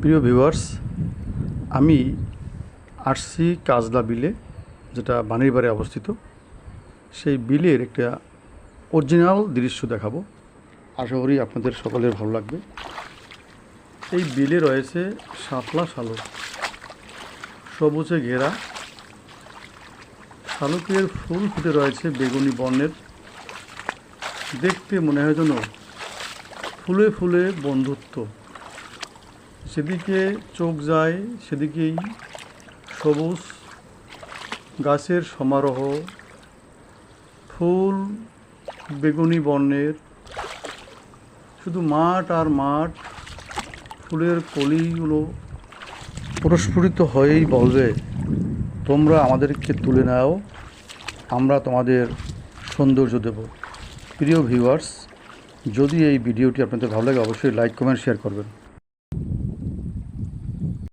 প্রিয় ভিউয়ার্স, আমি আসছি কাজলা বিলে, যেটা বাণীরবাড়ে অবস্থিত। সেই বিলের একটা অরিজিনাল দৃশ্য দেখাবো। আশা করি আপনাদের সকলের ভালো লাগবে। এই বিলে রয়েছে শাপলা শালুক, সবুজে ঘেরা। শালুকের ফুল ফুটে রয়েছে বেগুনি বর্ণের। দেখতে মনে হয় যেন ফুলে ফুলে বন্ধুত্ব। সেদিকে চোখ যায়, সেদিকেই সবুজ গাছের সমারোহ, ফুল বেগুনি বর্ণের, শুধু মাঠ আর মাঠ। ফুলের কলিগুলো প্রস্ফুটিত হয়েই বলবে, তোমরা আমাদেরকে তুলে নাও, আমরা তোমাদের সৌন্দর্য দেব। প্রিয় ভিউয়ার্স, যদি এই ভিডিওটি আপনাদের ভালো লাগে অবশ্যই লাইক, কমেন্ট, শেয়ার করবেন।